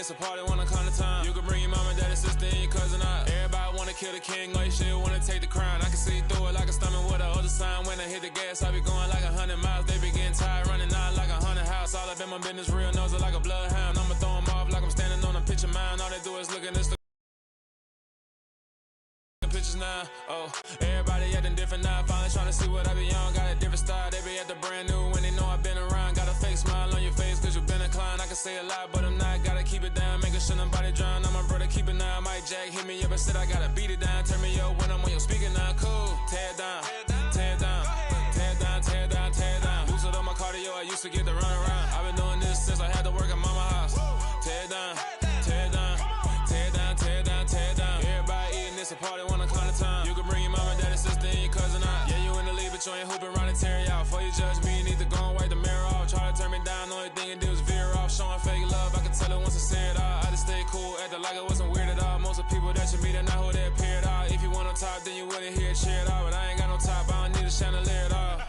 it's a party when I come to time. You can bring your mama, daddy, sister, and your cousin out. Everybody wanna kill the king, like shit, wanna take the crown. I can see through it like a stomach with a other sign. When I hit the gas, I be going like 100 miles. They be getting tired, running out like 100 house. All up in my business, real nose like a bloodhound. I'ma throw 'em off like I'm standing on a picture mound. All they do is look at this. Pictures now, oh, everybody acting different now. Finally trying to see what I be on. Got a different style, they be at the brand new when they know I've been around. Got a fake smile on your face cause you been inclined. I can say a lot, but I'm not. Gotta keep it down, making sure nobody drown. I'm my brother, keep it now. Mike Jack hit me up and said I gotta beat it down. Turn me up when I'm on your speaker now. Cool, tear it down, tear it down, tear it down, tear it down, tear it down. Lose it on my cardio, I used to get the run around. I've been doing this since I had to work at mama house. Tear it down, tear it down, tear it down, tear it down, tear it down. Everybody eating, it's a party when I come to time. You can bring your mama, daddy, sister, and your cousin out. Yeah, you in the league, but you ain't hooping around and tear you out. Before you judge me, you need to go and wipe the mirror off. Try to turn me down, the only thing you do is veer off. Showing fake love, I can tell it once I see it all. I just stay cool, acting like it wasn't weird at all. Most of the people that you meet are not who they appear at all. If you want on top, then you wouldn't hear it cheer at all. But I ain't got no top, I don't need a chandelier at all.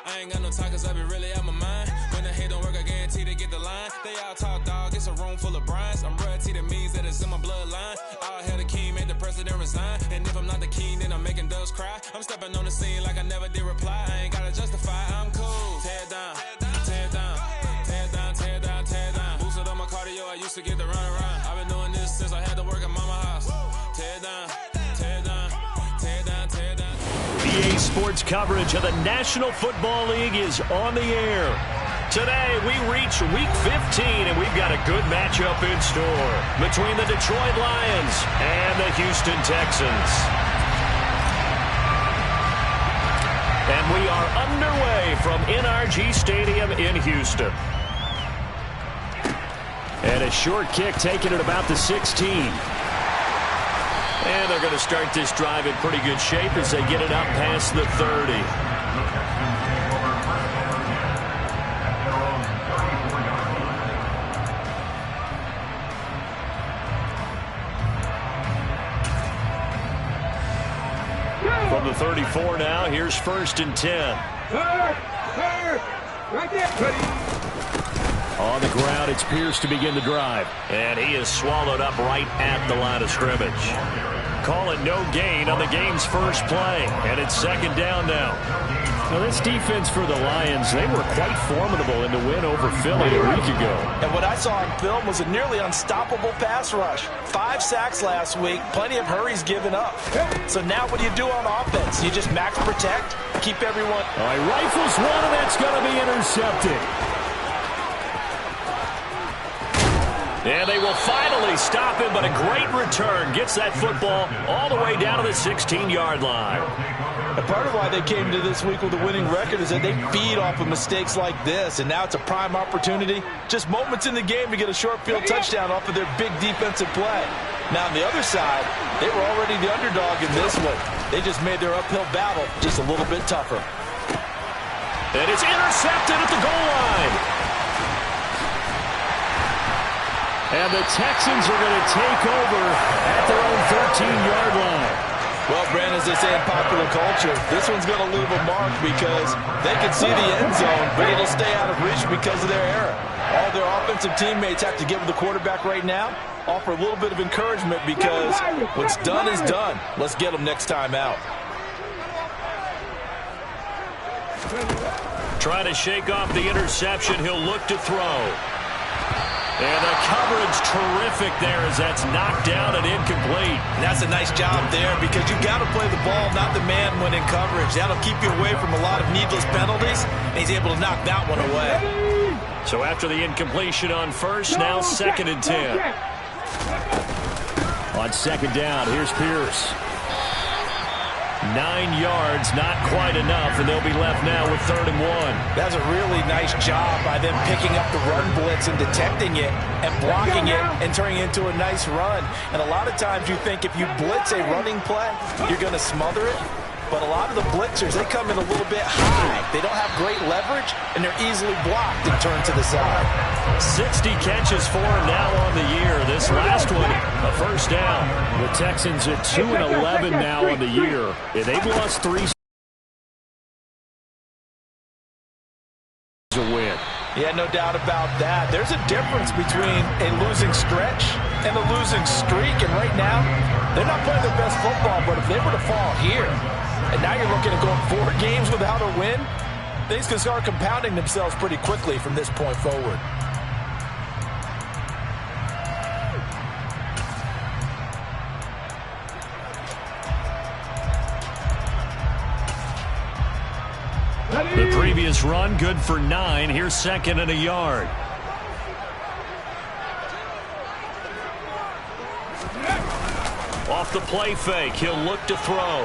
I ain't got no time cause I be really out my mind. When the hate don't work, I guarantee they get the line. They all talk dog, it's a room full of brinds. I'm royalty, that means that it's in my bloodline. All hell the king, made the president resign. And if I'm not the king, then I'm making doves cry. I'm stepping on the scene like I never did reply. I ain't gotta justify, I'm cool. Tear it down, tear it down, tear it down, tear it down, tear it down. Boosted on my cardio, I used to get the run around. I've been doing this since I had to work at mama house. Tear it down, tear it down, tear it down, tear it down. EA Sports coverage of the National Football League is on the air. Today, we reach Week 15, and we've got a good matchup in store between the Detroit Lions and the Houston Texans. And we are underway from NRG Stadium in Houston. And a short kick taken at about the 16. And they're going to start this drive in pretty good shape as they get it up past the 30. From the 34 now, here's 1st and 10. Right there. On the ground, it's Pierce to begin the drive. And he is swallowed up right at the line of scrimmage. Calling no gain on the game's first play. And it's 2nd down now. Now, this defense for the Lions, they were quite formidable in the win over Philly a week ago. And what I saw on film was a nearly unstoppable pass rush. 5 sacks last week, plenty of hurries given up. So now what do you do on offense? You just max protect, keep everyone... All right, rifles one, and that's going to be intercepted. And they will finally stop him, but a great return. Gets that football all the way down to the 16-yard line. And part of why they came to this week with a winning record is that they feed off of mistakes like this, and now it's a prime opportunity. Just moments in the game to get a short field touchdown off of their big defensive play. Now, on the other side, they were already the underdog in this one. They just made their uphill battle just a little bit tougher. And it's intercepted at the goal line. And the Texans are going to take over at their own 13-yard line. Well, Brandon, as they say in popular culture, this one's going to leave a mark because they can see the end zone, but it'll stay out of reach because of their error. All their offensive teammates have to give the quarterback right now, offer a little bit of encouragement because what's done is done. Let's get them next time out. Trying to shake off the interception. He'll look to throw. And the coverage terrific there as that's knocked down and incomplete. And that's a nice job there because you've got to play the ball, not the man when in coverage. That'll keep you away from a lot of needless penalties, and he's able to knock that one away. So after the incompletion on first, now 2nd and 10. On 2nd down, here's Pierce. 9 yards, not quite enough, and they'll be left now with 3rd and 1. That's a really nice job by them picking up the run blitz and detecting it and blocking it and turning it into a nice run. And a lot of times you think if you blitz a running play, you're going to smother it. But a lot of the blitzers, they come in a little bit high. They don't have great leverage, and they're easily blocked and turned to the side. 60 catches for him now on the year. This last one, a 1st down. The Texans at 2-11 now on the year. And they've lost 3 a win. Yeah, no doubt about that. There's a difference between a losing stretch and a losing streak. And right now, they're not playing their best football, but if they were to fall here, and now you're looking at going 4 games without a win, things can start compounding themselves pretty quickly from this point forward. The previous run, good for 9. Here's 2nd and a yard. Off the play fake, he'll look to throw.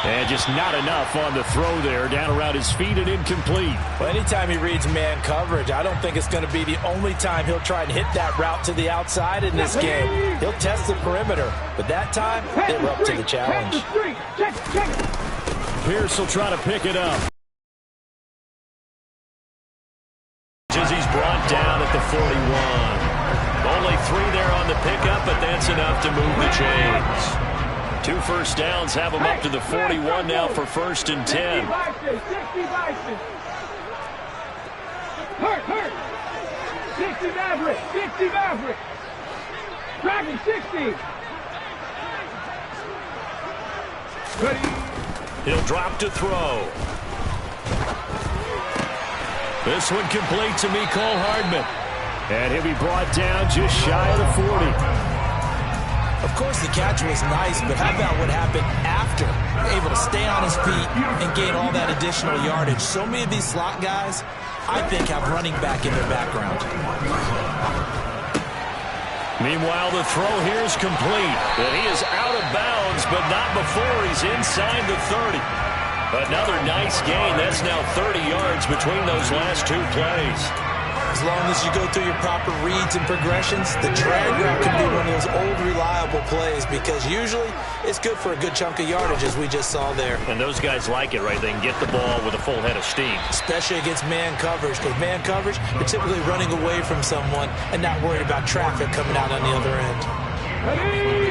And just not enough on the throw there. Down around his feet and incomplete. Well, anytime he reads man coverage, I don't think it's going to be the only time he'll try and hit that route to the outside in this game. He'll test the perimeter, but that time, they were up to the challenge. Pierce will try to pick it up. As he's brought down at the 41. Only 3 there on the pickup, but that's enough to move the chains. 2 first downs have him up to the 41 now for 1st and 10. Hurt. 60 Maverick. Dragon 60. Ready. He'll drop to throw. This one complete to Mecole Hardman. And he'll be brought down just shy of the 40. Of course, the catch was nice, but how about what happened after? Able to stay on his feet and gain all that additional yardage. So many of these slot guys, I think, have running back in their background. Meanwhile, the throw here is complete. And he is out of bounds, but not before he's inside the 30. Another nice gain. That's now 30 yards between those last 2 plays. As long as you go through your proper reads and progressions, the drag route can be one of those old reliable plays because usually it's good for a good chunk of yardage, as we just saw there. And those guys like it, right? They can get the ball with a full head of steam. Especially against man coverage, because man coverage, you're typically running away from someone and not worried about traffic coming out on the other end.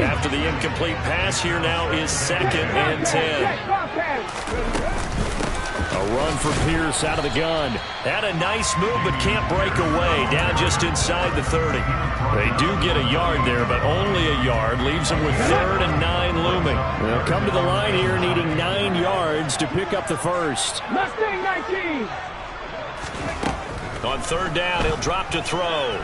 After the incomplete pass, here now is 2nd and 10. A run for Pierce out of the gun. Had a nice move, but can't break away. Down just inside the 30. They do get a yard there, but only a yard. Leaves them with 3rd and 9 looming. They'll come to the line here needing 9 yards to pick up the first. Mustang 19. On 3rd down, he'll drop to throw.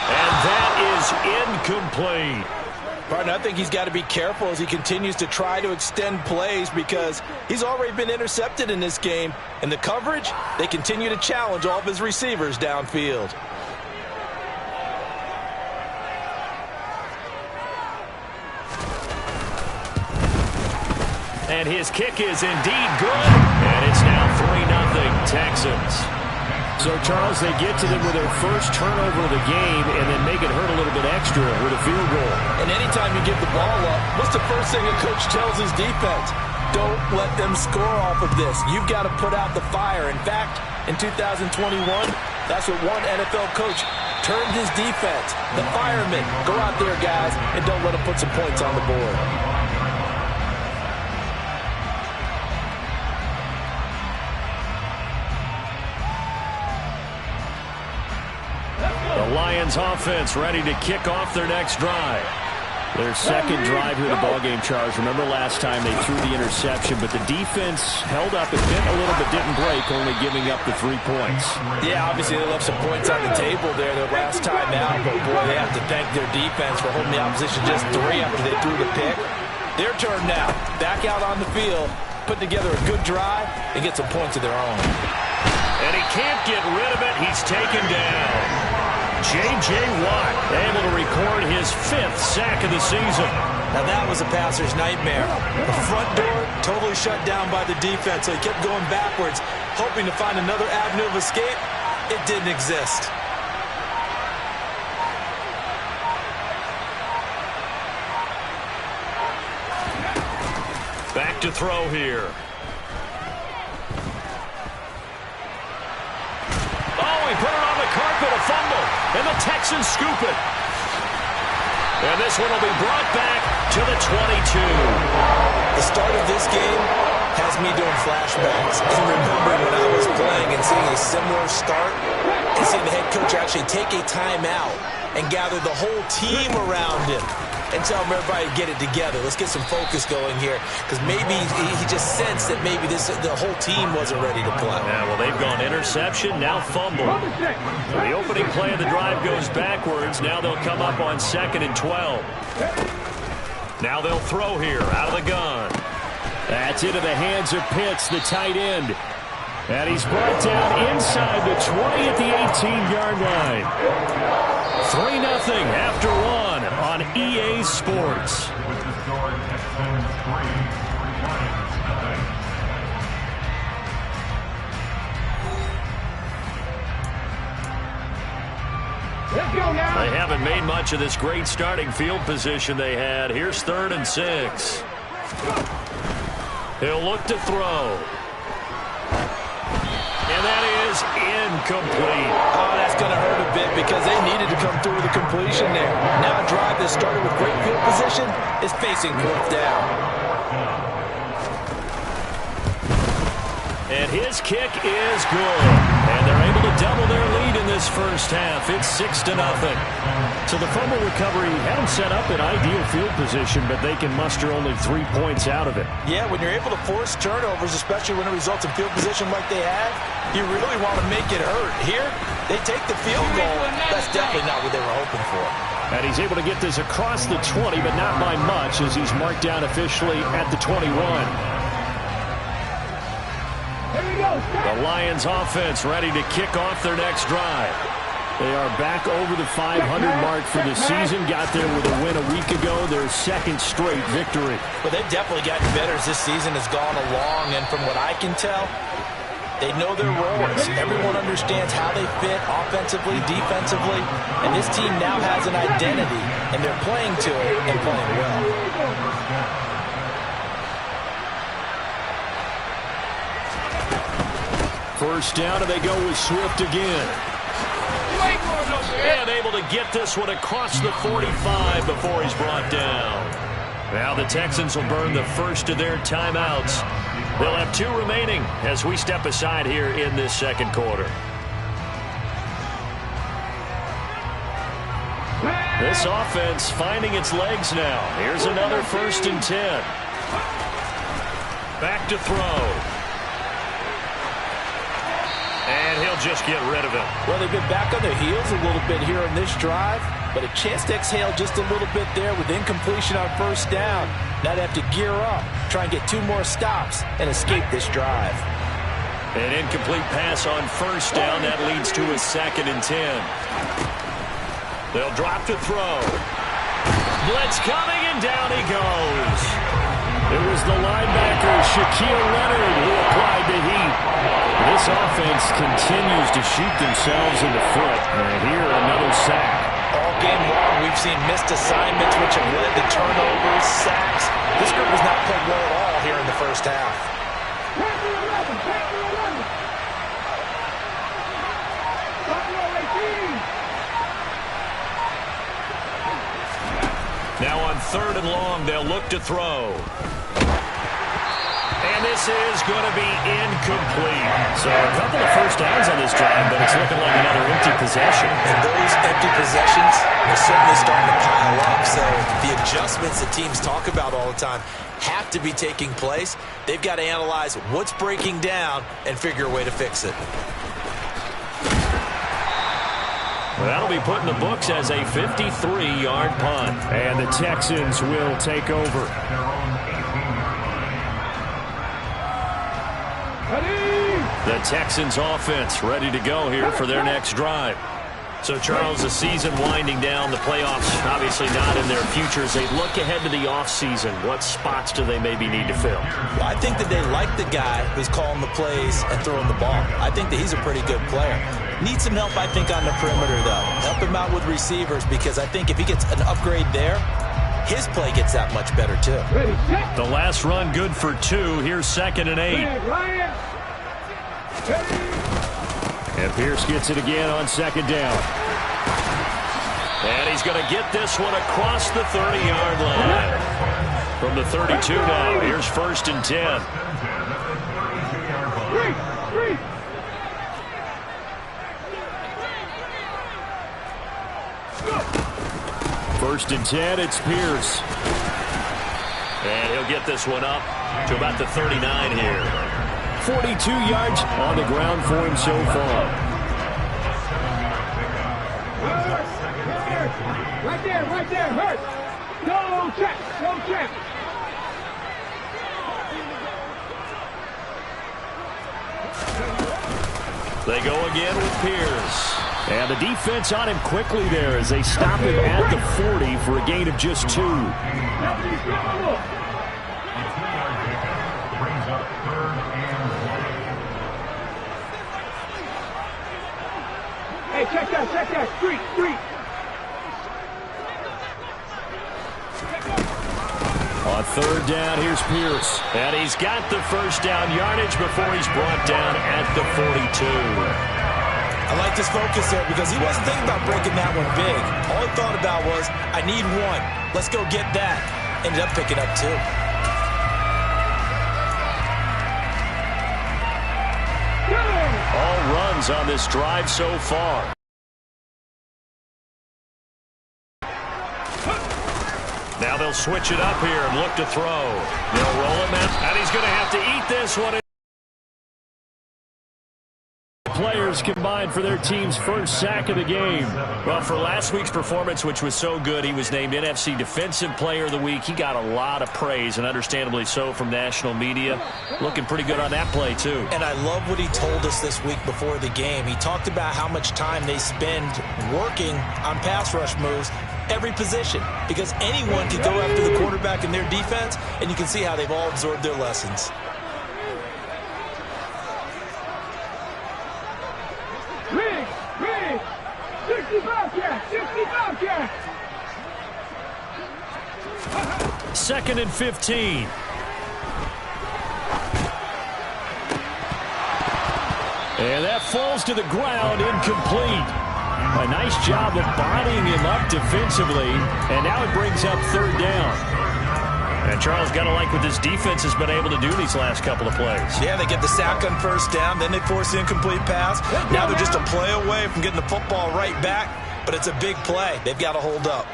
And that is incomplete. Partner, I think he's got to be careful as he continues to try to extend plays because he's already been intercepted in this game. And the coverage, they continue to challenge all of his receivers downfield. And his kick is indeed good. And it's now 3-0 Texans. So, Charles, they get to them with their first turnover of the game and then make it hurt a little bit extra with a field goal. And anytime you give the ball up, what's the first thing a coach tells his defense? Don't let them score off of this. You've got to put out the fire. In fact, in 2021, that's what one NFL coach termed his defense. The firemen. Go out there, guys, and don't let them put some points on the board. The Lions offense ready to kick off their next drive. Their second drive here in the ballgame, Charles. Remember last time they threw the interception, but the defense held up. It bent a little but didn't break, only giving up the 3 points. Yeah, obviously they left some points on the table there their last time out, but boy, they have to thank their defense for holding the opposition just 3 after they threw the pick. Their turn now. Back out on the field, put together a good drive, and get some points of their own. And he can't get rid of it. He's taken down. J.J. Watt able to record his 5th sack of the season. Now that was a passer's nightmare. The front door totally shut down by the defense, so he kept going backwards, hoping to find another avenue of escape. It didn't exist. Back to throw here. He put it on the carpet, a fumble, and the Texans scoop it. And this one will be brought back to the 22. The start of this game has me doing flashbacks and remembering when I was playing and seeing a similar start and seeing the head coach actually take a timeout and gather the whole team around him and tell him everybody to get it together. Let's get some focus going here, because maybe he just sensed that maybe the whole team wasn't ready to play. Yeah, well, they've gone interception, now fumble. So the opening play of the drive goes backwards. Now they'll come up on 2nd and 12. Now they'll throw here out of the gun. That's into the hands of Pitts, the tight end. And he's brought down inside the 20 at the 18-yard line. 3-0 after 1 on EA Sports. Let's go now. They haven't made much of this great starting field position they had. Here's 3rd and 6. He'll look to throw. And that is incomplete. Oh, that's going to hurt a bit because they needed to come through with a completion there. Now a drive that started with great field position is facing 4th down. And his kick is good. And they're able to double their lead in this first half. It's 6-0. So the fumble recovery had them set up in ideal field position, but they can muster only 3 points out of it. Yeah, when you're able to force turnovers, especially when it results in field position like they have, you really want to make it hurt. Here, they take the field goal. That's definitely not what they were hoping for. And he's able to get this across the 20, but not by much, as he's marked down officially at the 21. The Lions offense ready to kick off their next drive. They are back over the 500 mark for the season. Got there with a win a week ago, their 2nd straight victory. But they've definitely gotten better as this season has gone along, and from what I can tell, they know their roles. Everyone understands how they fit offensively, defensively, and this team now has an identity, and they're playing to it and playing well. First down, and they go with Swift again. And able to get this one across the 45 before he's brought down. Now the Texans will burn the first of their timeouts. They'll have 2 remaining as we step aside here in this 2nd quarter. This offense finding its legs now. Here's another 1st and 10. Back to throw. And he'll just get rid of it. Well, they've been back on their heels a little bit here on this drive, but a chance to exhale just a little bit there with incompletion on 1st down. Now they have to gear up, try and get 2 more stops, and escape this drive. An incomplete pass on 1st down. That leads to a 2nd and 10. They'll drop to throw. Blitz coming, and down he goes. It was the linebacker, Shaquille Leonard, who applied the heat. This offense continues to shoot themselves in the foot. And here, another sack. All game long, we've seen missed assignments, which have led to turnovers, sacks. This group has not played well at all here in the first half. Now on 3rd and long, they'll look to throw. And this is going to be incomplete. So a couple of 1st downs on this drive, but it's looking like another empty possession. And those empty possessions are certainly starting to pile up. So the adjustments that teams talk about all the time have to be taking place. They've got to analyze what's breaking down and figure a way to fix it. Well, that'll be put in the books as a 53-yard punt. And the Texans will take over. The Texans offense ready to go here for their next drive. So, Charles, the season winding down, the playoffs obviously not in their future. As they look ahead to the offseason, what spots do they maybe need to fill? Well, I think that they like the guy who's calling the plays and throwing the ball. I think that he's a pretty good player. Needs some help, I think, on the perimeter, though. Help him out with receivers, because I think if he gets an upgrade there, his play gets that much better, too. The last run good for 2. Here's 2nd and 8. And Pierce gets it again on 2nd down. And he's going to get this one across the 30-yard line. From the 32 now, here's 1st and 10. First and 10, it's Pierce. And he'll get this one up to about the 39 here. 42 yards on the ground for him so far. Right there, hurt. Go check. They go again with Pierce. And the defense on him quickly there as they stop him at the 40 for a gain of just 2. Hey, check that. Street. On third down, here's Pierce. And he's got the first down yardage before he's brought down at the 42. I like this focus there because he wasn't thinking about breaking that one big. All he thought about was, I need one. Let's go get that. Ended up picking up 2. All runs on this drive so far. Now they'll switch it up here and look to throw. They'll roll him out, and he's going to have to eat this one. Players combined for their team's first sack of the game. Well, for last week's performance, which was so good, he was named NFC Defensive Player of the Week. He got a lot of praise, and understandably so, from national media. Looking pretty good on that play, too. And I love what he told us this week before the game. He talked about how much time they spend working on pass rush moves, every position, because anyone can go after the quarterback in their defense, and you can see how they've all absorbed their lessons. Rig. 65 catch. Second and 15. And that falls to the ground, incomplete. A nice job of bodying him up defensively, and now it brings up third down. And Charles, got to like what this defense has been able to do these last couple of plays. Yeah, they get the sack on first down, then they force the incomplete pass. Now they're just a play away from getting the football right back, but it's a big play. They've got to hold up.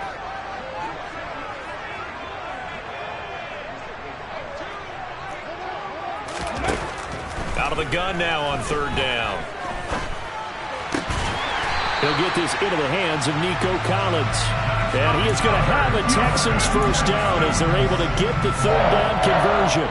Out of the gun now on third down. He'll get this into the hands of Nico Collins. And he is going to have a Texans first down as they're able to get the third down conversion.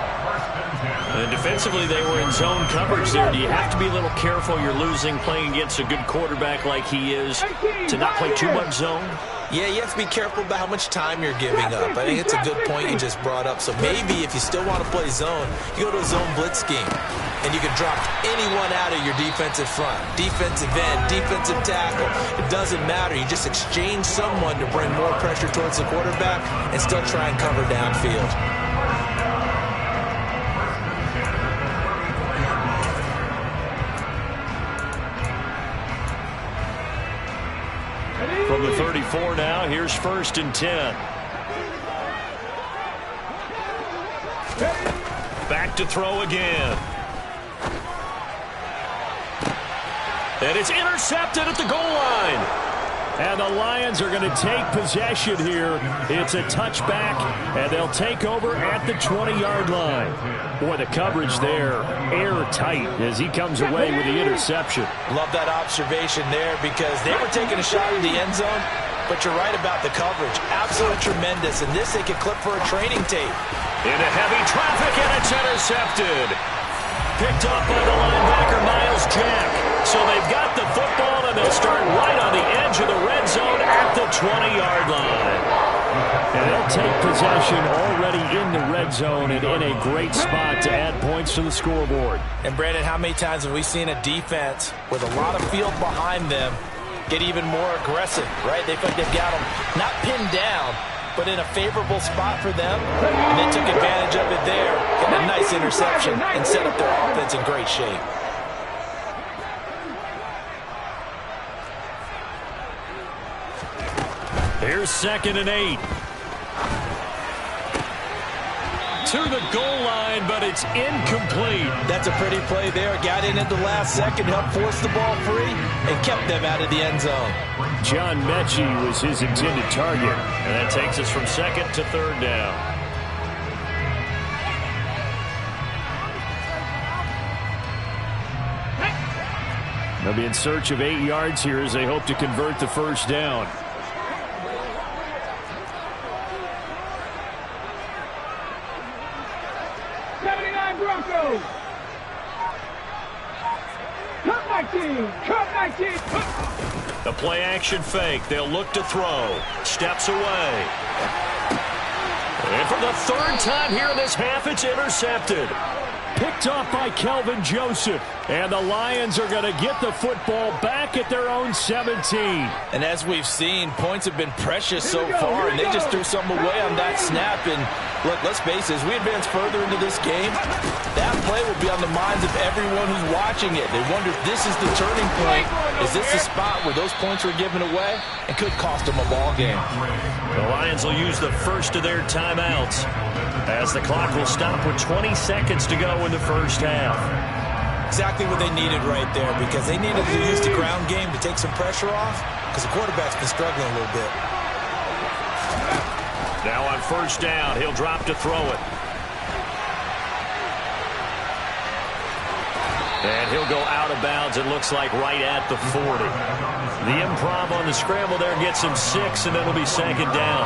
And defensively, they were in zone coverage there. Do you have to be a little careful? You're losing playing against a good quarterback like he is to not play too much zone? Yeah, you have to be careful about how much time you're giving up. I think it's a good point you just brought up. So maybe if you still want to play zone, you go to a zone blitz scheme. And you can drop anyone out of your defensive front. Defensive end, defensive tackle. It doesn't matter. You just exchange someone to bring more pressure towards the quarterback and still try and cover downfield. From the 34 now, here's first and 10. Back to throw again. And it's intercepted at the goal line. And the Lions are going to take possession here. It's a touchback, and they'll take over at the 20-yard line. Boy, the coverage there, airtight as he comes away with the interception. Love that observation there because they were taking a shot at the end zone, but you're right about the coverage. Absolutely tremendous, and this they could clip for a training tape. Into heavy traffic, and it's intercepted. Picked up by the linebacker, Miles Jack. So they've got the football, and they'll start right on the edge of the red zone at the 20-yard line. And they'll take possession already in the red zone and in a great spot to add points to the scoreboard. And, Brandon, how many times have we seen a defense with a lot of field behind them get even more aggressive, right? They feel like they've got them not pinned down, but in a favorable spot for them, and they took advantage of it there, got a nice interception, and set up their offense in great shape. Here's second and 8. to the goal line, but it's incomplete. That's a pretty play there. Got in at the last second, helped force the ball free, and kept them out of the end zone. John Mechie was his intended target, and that takes us from second to third down. They'll be in search of 8 yards here as they hope to convert the first down. Broncos. Cut my team. Cut my team. The play action fake. They'll look to throw. Steps away. And for the third time here in this half, it's intercepted. Picked off by Kelvin Joseph. And the Lions are going to get the football back at their own 17. And as we've seen, points have been precious so far, and they just threw some away on that snap. And look, let's face it, as we advance further into this game, that play will be on the minds of everyone who's watching it. They wonder if this is the turning point. Is this the spot where those points were given away and could cost them a ball game? The Lions will use the first of their timeouts as the clock will stop with 20 seconds to go in the first half. Exactly what they needed right there, because they needed to use the ground game to take some pressure off, because the quarterback's been struggling a little bit. Now on first down, he'll drop to throw it. And he'll go out of bounds, it looks like right at the 40. The improv on the scramble there gets him 6, and it'll be second down.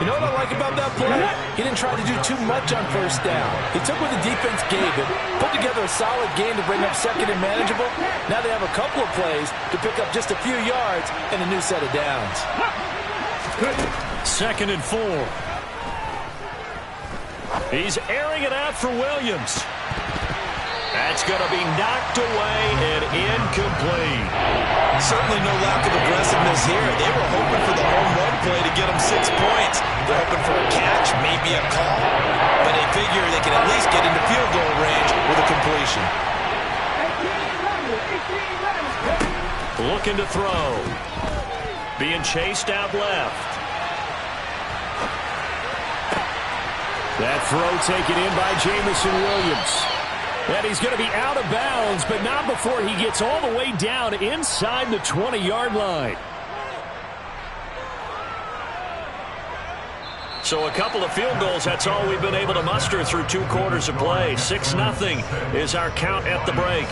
You know what I like about that play? He didn't try to do too much on first down. He took what the defense gave him, put together a solid game to bring up second and manageable. Now they have a couple of plays to pick up just a few yards and a new set of downs. Second and 4. He's airing it out for Williams. That's going to be knocked away and incomplete. Certainly no lack of aggressiveness here. They were hoping for the home run play to get them 6 points. They're hoping for a catch, maybe a call, but they figure they can at least get into field goal range with a completion. Looking to throw. Being chased out left. That throw taken in by Jamison Williams. And he's going to be out of bounds, but not before he gets all the way down inside the 20-yard line. So a couple of field goals, that's all we've been able to muster through 2 quarters of play. 6-0 is our count at the break.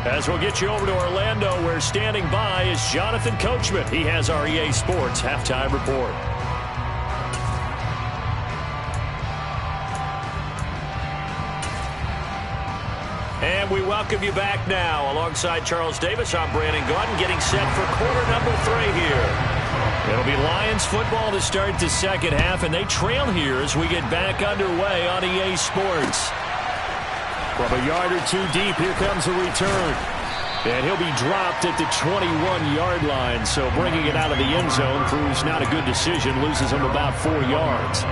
As we'll get you over to Orlando, where standing by is Jonathan Coachman. He has our EA Sports halftime report. And we welcome you back now. Alongside Charles Davis, I'm Brandon Gaudin, getting set for quarter number 3 here. It'll be Lions football to start the second half, and they trail here as we get back underway on EA Sports. From a yard or 2 deep, here comes the return. And he'll be dropped at the 21-yard line, so bringing it out of the end zone proves not a good decision, loses him about 4 yards.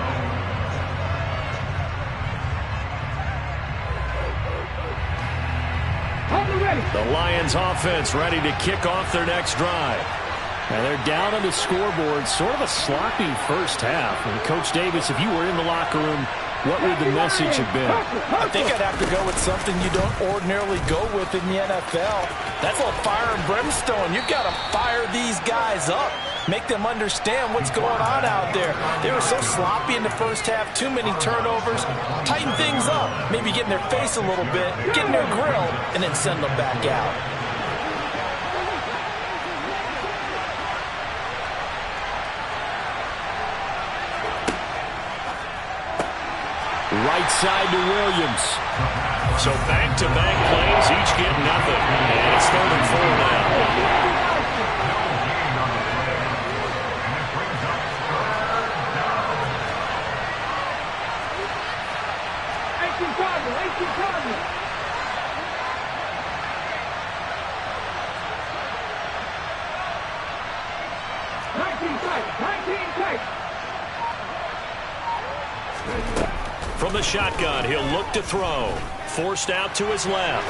The Lions offense ready to kick off their next drive. And they're down on the scoreboard, sort of a sloppy first half. And Coach Davis, if you were in the locker room, what would the message have been? I think I'd have to go with something you don't ordinarily go with in the NFL. That's a fire and brimstone. You've got to fire these guys up. Make them understand what's going on out there. They were so sloppy in the first half, too many turnovers. Tighten things up, maybe get in their face a little bit, get in their grill, and then send them back out. Right side to Williams. So back-to-back plays, each get nothing. And it's 3rd and 4 now. From the shotgun, he'll look to throw. Forced out to his left.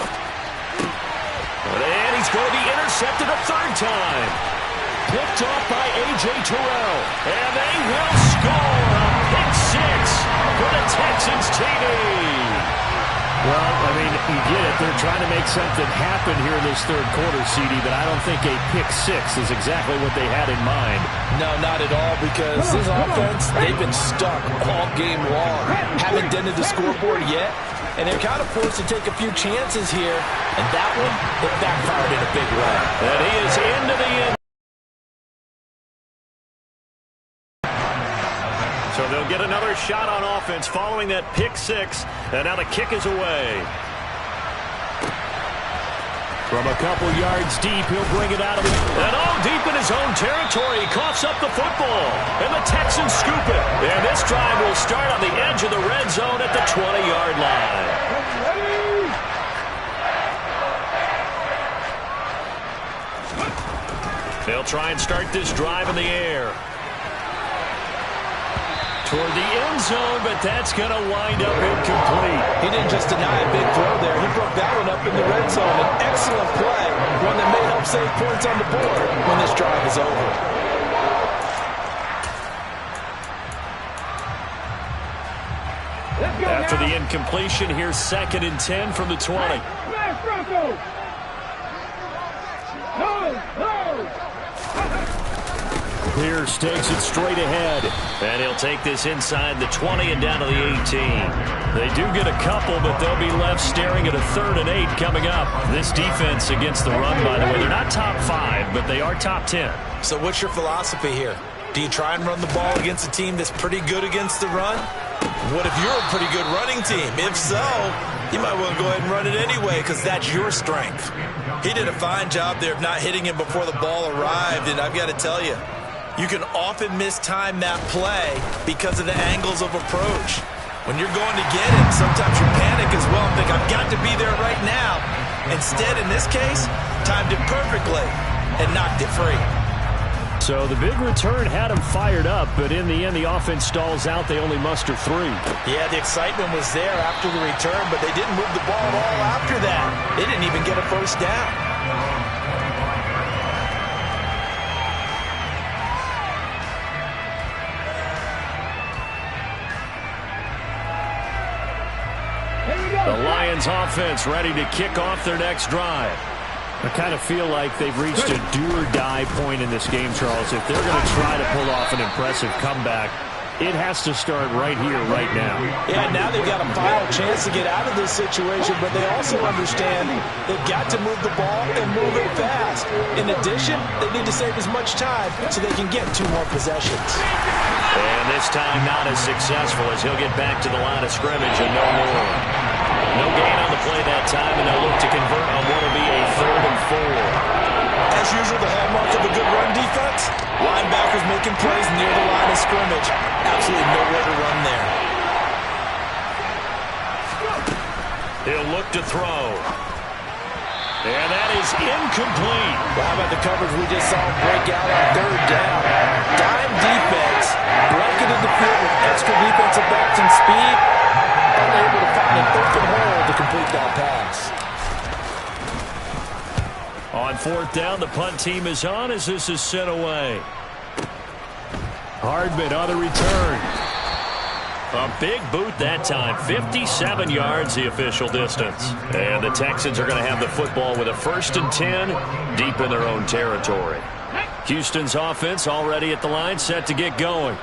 And he's going to be intercepted a 3rd time. Picked off by A.J. Terrell. And they will score a pick 6 for the Texans TD. Well, I mean, you get it. They're trying to make something happen here in this third quarter, CD, but I don't think a pick six is exactly what they had in mind. No, not at all, because this offense, they've been stuck all game long. Haven't dented the scoreboard yet, and they're kind of forced to take a few chances here, and that one, it backfired in a big way. And he is into the end. So they'll get another shot on offense following that pick six. And now the kick is away. From a couple yards deep, he'll bring it out of it. And deep in his own territory. He coughs up the football. And the Texans scoop it. And this drive will start on the edge of the red zone at the 20-yard line. They'll try and start this drive in the air. Toward the end zone, but that's going to wind up incomplete. He didn't just deny a big throw there. He broke that one up in the red zone. An excellent play, one that may help save points on the board when this drive is over. After the incompletion, here's 2nd and 10 from the 20. Pierce takes it straight ahead. And he'll take this inside the 20 and down to the 18. They do get a couple, but they'll be left staring at a 3rd and 8 coming up. This defense against the run, by the way, they're not top 5, but they are top 10. So what's your philosophy here? Do you try and run the ball against a team that's pretty good against the run? What if you're a pretty good running team? If so, you might want to go ahead and run it anyway because that's your strength. He did a fine job there of not hitting him before the ball arrived, and I've got to tell you, you can often mistime that play because of the angles of approach. When you're going to get him, sometimes you panic as well and think, I've got to be there right now. Instead, in this case, timed it perfectly and knocked it free. So the big return had him fired up, but in the end, the offense stalls out. They only muster 3. Yeah, the excitement was there after the return, but they didn't move the ball at all after that. They didn't even get a first down. The Lions offense ready to kick off their next drive. I kind of feel like they've reached a do-or-die point in this game, Charles. If they're going to try to pull off an impressive comeback, it has to start right here, right now. Yeah, now they've got a final chance to get out of this situation, but they also understand they've got to move the ball and move it fast. In addition, they need to save as much time so they can get 2 more possessions. And this time not as successful as he'll get back to the line of scrimmage and no more. No gain on the play that time, and they'll look to convert on what will be a 3rd and 4. As usual, the hallmark of a good run defense, linebackers making plays near the line of scrimmage. Absolutely nowhere to run there. He'll look to throw. And that is incomplete. Well, how about the coverage we just saw break out on 3rd down? Dime defense, blanketed the field with extra defensive backs and speed. Unable to find an open hole to complete that pass. On 4th down, the punt team is on as this is sent away. Hardman on the return. A big boot that time. 57 yards, the official distance. And the Texans are going to have the football with a 1st and 10 deep in their own territory. Houston's offense already at the line, set to get going.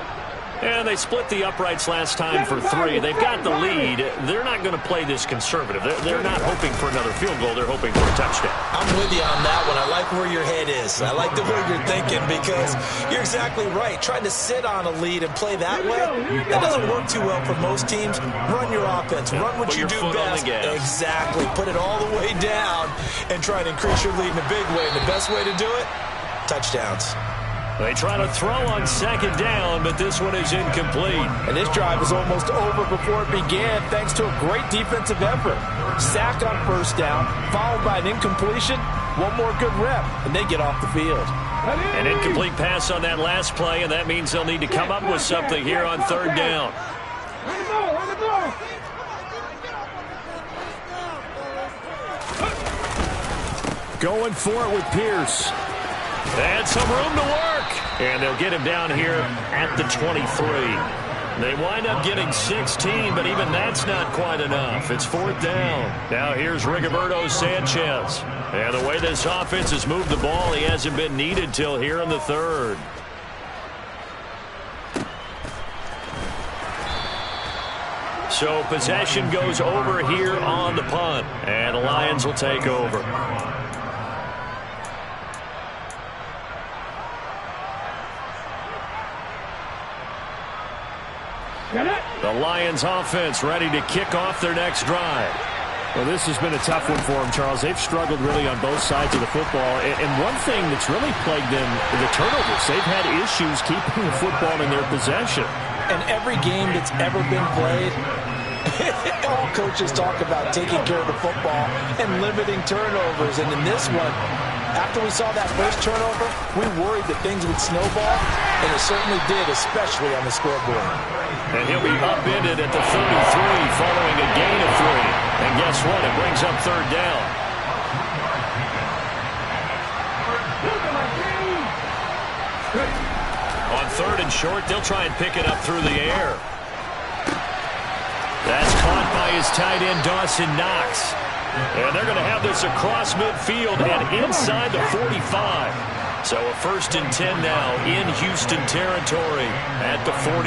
And they split the uprights last time for 3. They've got the lead. They're not going to play this conservative. They're not hoping for another field goal. They're hoping for a touchdown. I'm with you on that one. I like where your head is. I like the way you're thinking because you're exactly right. Trying to sit on a lead and play that way, that doesn't work too well for most teams. Run your offense. Run what you do best. Exactly. Put it all the way down and try to increase your lead in a big way. And the best way to do it, touchdowns. They try to throw on 2nd down, but this one is incomplete. And this drive is almost over before it began thanks to a great defensive effort. Sack on 1st down, followed by an incompletion. One more good rep, and they get off the field. An incomplete pass on that last play, and that means they'll need to come up with something here on 3rd down. Going for it with Pierce. And some room to work. And they'll get him down here at the 23. They wind up getting 16, but even that's not quite enough. It's 4th down. Now here's Rigoberto Sanchez. And the way this offense has moved the ball, he hasn't been needed till here in the 3rd. So possession goes over here on the punt. And the Lions will take over. The Lions offense ready to kick off their next drive. Well, this has been a tough one for them, Charles. They've struggled really on both sides of the football. And one thing that's really plagued them, the turnovers. They've had issues keeping the football in their possession. And every game that's ever been played, all coaches talk about taking care of the football and limiting turnovers. And in this one, after we saw that first turnover, we worried that things would snowball, and it certainly did, especially on the scoreboard. And he'll be upended at the 33 following a gain of 3. And guess what? It brings up 3rd down. On 3rd and short, they'll try and pick it up through the air. That's caught by his tight end, Dawson Knox. And they're going to have this across midfield and inside the 45. So a 1st and 10 now in Houston territory at the 43.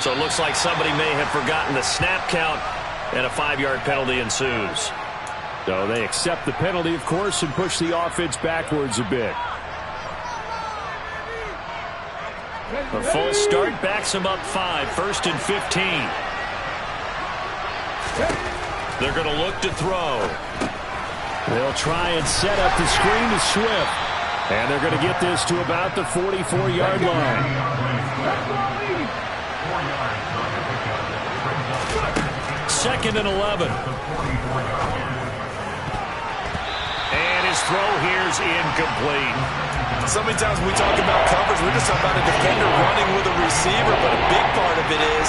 So it looks like somebody may have forgotten the snap count, and a 5-yard penalty ensues. So they accept the penalty, of course, and push the offense backwards a bit. A full start backs them up 5, 1st and 15. They're going to look to throw. They'll try and set up the screen to Swift. And they're going to get this to about the 44-yard line. 2nd and 11. And his throw here's incomplete. So many times when we talk about coverage, we're just talking about a defender running with a receiver, but a big part of it is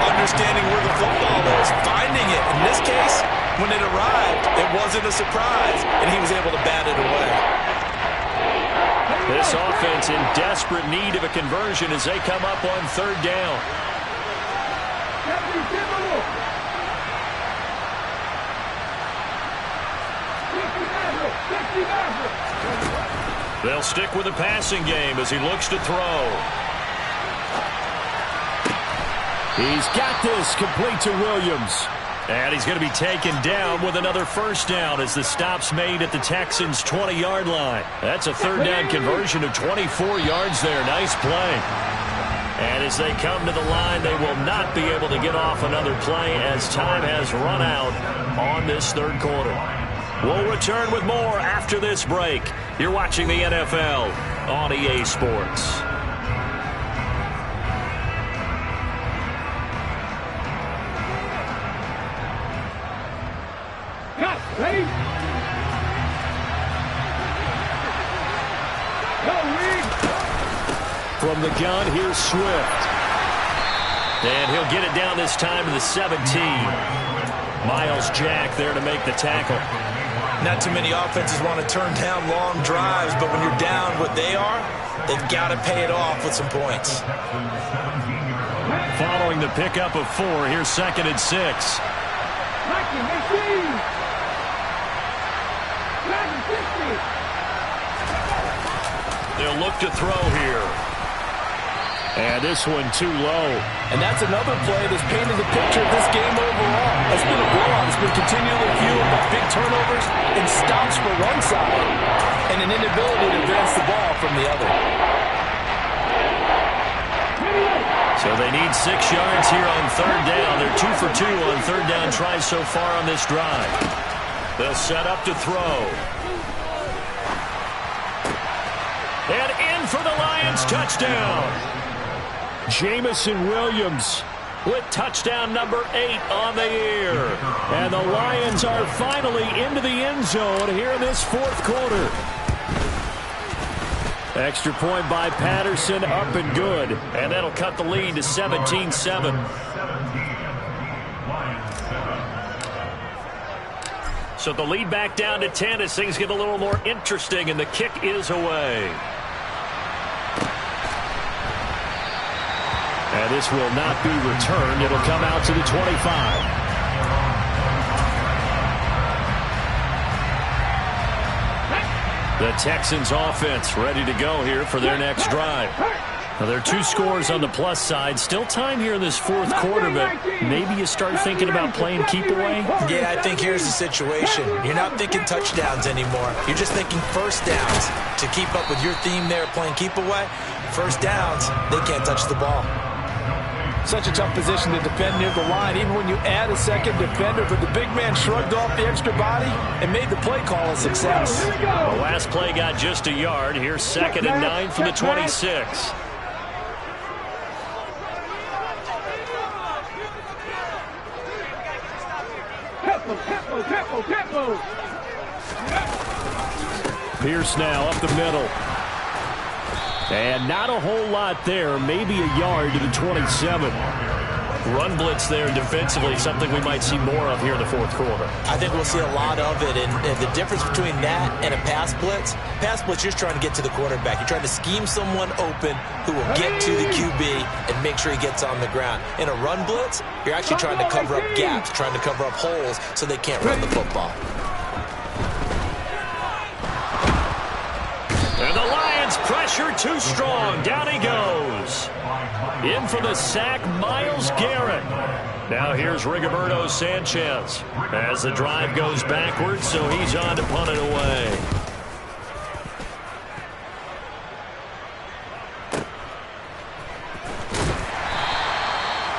understanding where the football is, finding it. In this case, when it arrived, it wasn't a surprise, and he was able to bat it away. This offense in desperate need of a conversion as they come up on 3rd down. They'll stick with the passing game as he looks to throw. He's got this complete to Williams. And he's going to be taken down with another 1st down as the stop's made at the Texans' 20-yard line. That's a 3rd down conversion of 24 yards there. Nice play. And as they come to the line, they will not be able to get off another play as time has run out on this 3rd quarter. We'll return with more after this break. You're watching the NFL on EA Sports. Ready? Go, Reed! From the gun, here's Swift. And he'll get it down this time to the 17. Miles Jack there to make the tackle. Not too many offenses want to turn down long drives, but when you're down what they are, they've got to pay it off with some points. Following the pickup of 4, here's 2nd and 6. They'll look to throw here. And this one too low. And that's another play that's painted the picture of this game overall. It's been a blowout. It's been continually fueled by big turnovers and stops for one side and an inability to advance the ball from the other. So they need 6 yards here on 3rd down. They're 2 for 2 on 3rd down tries so far on this drive. They'll set up to throw. And in for the Lions, touchdown. Jamison Williams with touchdown number 8 on the year. And the Lions are finally into the end zone here in this 4th quarter. Extra point by Patterson, up and good. And that'll cut the lead to 17-7. So the lead back down to 10 as things get a little more interesting, and the kick is away. this will not be returned. It'll come out to the 25. The Texans offense ready to go here for their next drive. Now, there are 2 scores on the plus side. Still time here in this fourth quarter, but maybe you start thinking about playing keep away? Yeah, I think here's the situation. You're not thinking touchdowns anymore. You're just thinking first downs. To keep up with your theme there, playing keep away, first downs, they can't touch the ball. Such a tough position to defend near the line, even when you add a second defender, but the big man shrugged off the extra body and made the play call a success. The last play got just a yard. Here's 2nd and 9 from the 26. Pierce now up the middle. And not a whole lot there, maybe a yard to the 27. Run blitz there defensively, something we might see more of here in the fourth quarter. I think we'll see a lot of it, and the difference between that and a pass blitz, you're just trying to get to the quarterback. You're trying to scheme someone open who will get to the QB and make sure he gets on the ground. In a run blitz, you're actually trying to cover up gaps, trying to cover up holes so they can't run the football. And the Lions pressure too strong. Down he goes. In for the sack, Myles Garrett. Now here's Rigoberto Sanchez as the drive goes backwards, so he's on to punt it away.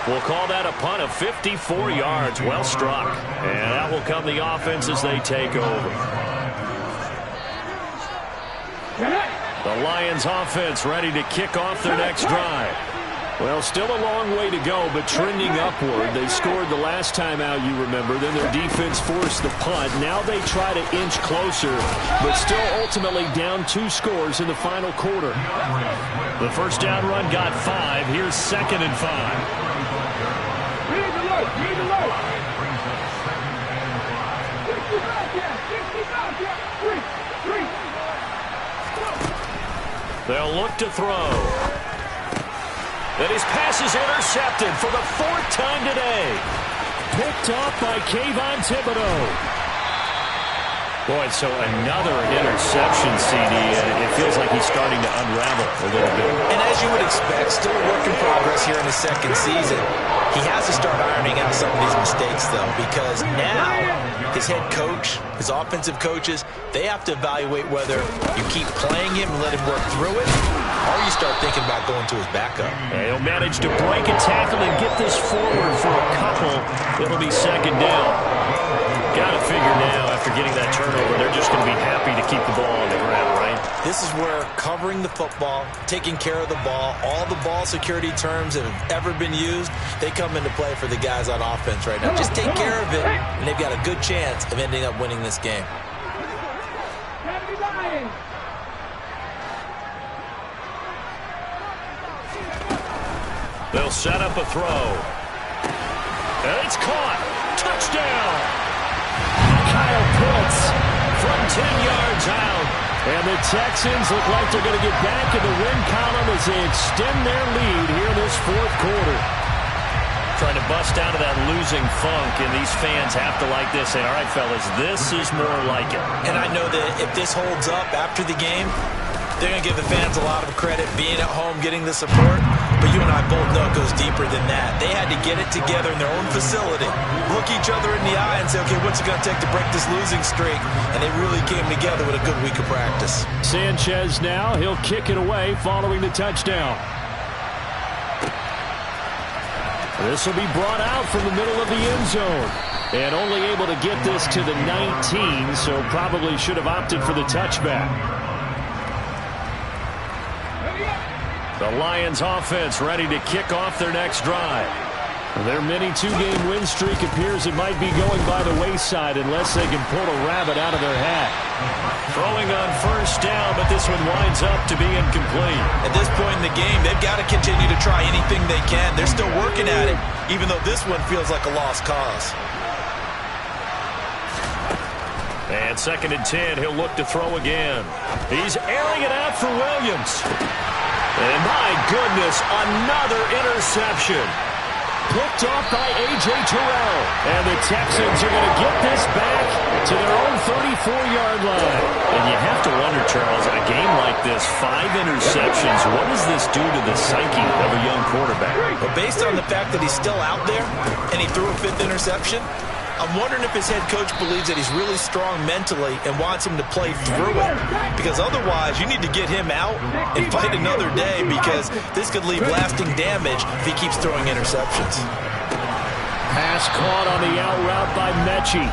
We'll call that a punt of 54 yards. Well struck. And that will come the offense as they take over. The Lions offense ready to kick off their next drive. Well, still a long way to go, but trending upward. They scored the last time out, you remember. Then their defense forced the punt. Now they try to inch closer, but still ultimately down 2 scores in the final quarter. The first down run got 5. Here's 2nd and 5. They'll look to throw. And his pass is intercepted for the 4th time today. Picked off by Kayvon Thibodeau. Boy, so another interception, CD. It feels like he's starting to unravel a little bit. And as you would expect, still a work in progress here in his 2nd season. He has to start ironing out some of these mistakes, though, because now his head coach, his offensive coaches, they have to evaluate whether you keep playing him and let him work through it, or you start thinking about going to his backup. And he'll manage to break a tackle and get this forward for a couple. It'll be 2nd down. Got to figure now, after getting that turnover, they're just going to be happy to keep the ball on the ground, right? This is where covering the football, taking care of the ball, all the ball security terms that have ever been used, they come into play for the guys on offense right now. Just take care of it, and they've got a good chance of ending up winning this game. They'll set up a throw. And it's caught. Touchdown. Kyle Pitts from 10 yards out. And the Texans look like they're going to get back in the win column as they extend their lead here in this 4th quarter. Trying to bust out of that losing funk, and these fans have to like this. Say, all right, fellas, this is more like it. And I know that if this holds up after the game, they're going to give the fans a lot of credit being at home, getting the support. But you and I both know it goes deeper than that. They had to get it together in their own facility, look each other in the eye and say, okay, what's it going to take to break this losing streak? And they really came together with a good week of practice. Sanchez now, he'll kick it away following the touchdown. This will be brought out from the middle of the end zone. And only able to get this to the 19, so probably should have opted for the touchback. The Lions offense ready to kick off their next drive. Their mini 2-game win streak appears it might be going by the wayside unless they can pull a rabbit out of their hat. Throwing on first down, but this one winds up to be incomplete. At this point in the game, they've got to continue to try anything they can. They're still working at it, even though this one feels like a lost cause. And 2nd and 10, he'll look to throw again. He's airing it out for Williams. And my goodness, another interception. Picked off by A.J. Terrell. And the Texans are going to get this back to their own 34-yard line. And you have to wonder, Charles, in a game like this, 5 interceptions, what does this do to the psyche of a young quarterback? But based on the fact that he's still out there and he threw a 5th interception, I'm wondering if his head coach believes that he's really strong mentally and wants him to play through it. Because otherwise, you need to get him out and fight another day, because this could leave lasting damage if he keeps throwing interceptions. Pass caught on the out route by Mechie.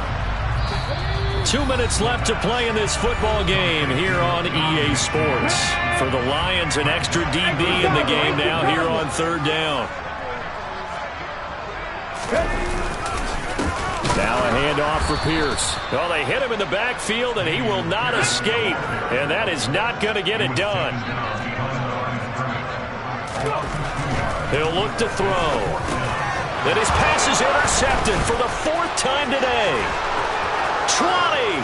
2 minutes left to play in this football game here on EA Sports. For the Lions, an extra DB in the game now here on 3rd down. Now a handoff for Pierce. Oh, they hit him in the backfield, and he will not escape. And that is not going to get it done. He'll look to throw. And his pass is intercepted for the 4th time today. 20.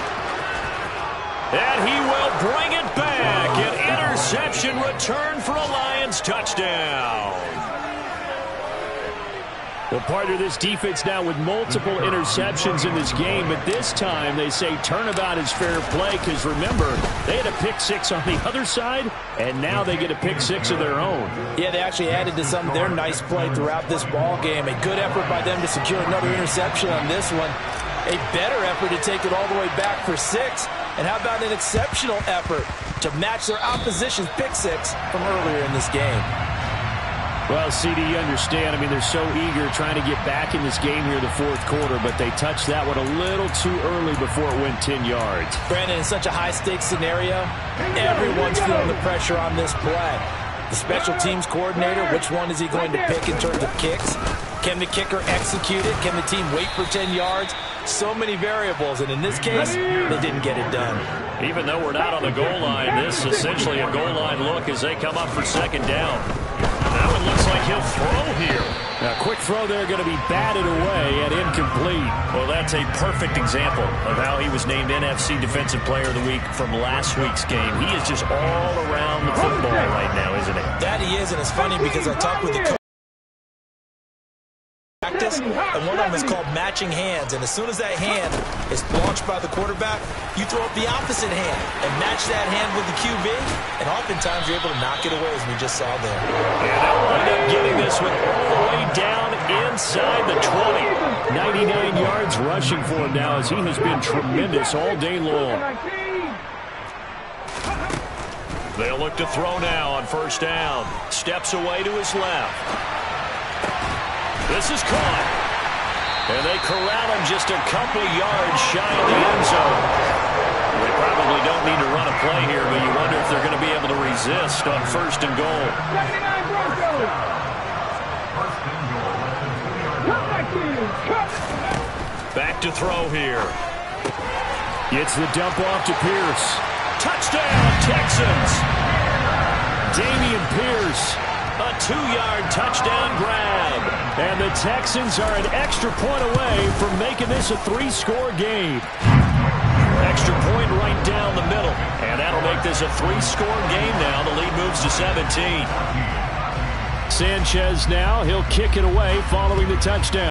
And he will bring it back. An interception return for a Lions touchdown. Well, part of this defense now with multiple interceptions in this game, but this time they say turnabout is fair play, because remember, they had a pick 6 on the other side, and now they get a pick 6 of their own. Yeah, they actually added to some of their nice play throughout this ball game. A good effort by them to secure another interception on this one. A better effort to take it all the way back for 6. And how about an exceptional effort to match their opposition's pick 6 from earlier in this game? Well, CD, you understand. I mean, they're so eager trying to get back in this game here in the 4th quarter, but they touched that one a little too early before it went 10 yards. Brandon, in such a high-stakes scenario, everyone's feeling the pressure on this play. The special teams coordinator, which one is he going to pick in terms of kicks? Can the kicker execute it? Can the team wait for 10 yards? So many variables, and in this case, they didn't get it done. Even though we're not on the goal line, this is essentially a goal line look as they come up for 2nd down. That one looks like he'll throw here. A quick throw there going to be batted away and incomplete. Well, that's a perfect example of how he was named NFC Defensive Player of the Week from last week's game. He is just all around the football right now, isn't he? That he is, and it's funny because I talked with the coach practice, and one of them is called matching hands. And as soon as that hand is launched by the quarterback, you throw up the opposite hand and match that hand with the QB, and oftentimes you're able to knock it away, as we just saw there. And they'll wind up getting this one all the way down inside the 20. 99 yards rushing for him now, as he has been tremendous all day long. They'll look to throw now on 1st down. Steps away to his left. This is caught. And they corral him just a couple yards shy of the end zone. They probably don't need to run a play here, but you wonder if they're going to be able to resist on 1st and goal. Back to throw here. Gets the dump off to Pierce. Touchdown, Texans! Damian Pierce. A 2-yard touchdown grab. And the Texans are an extra point away from making this a 3-score game. Extra point right down the middle. And that'll make this a 3-score game now. The lead moves to 17. Sanchez now. He'll kick it away following the touchdown.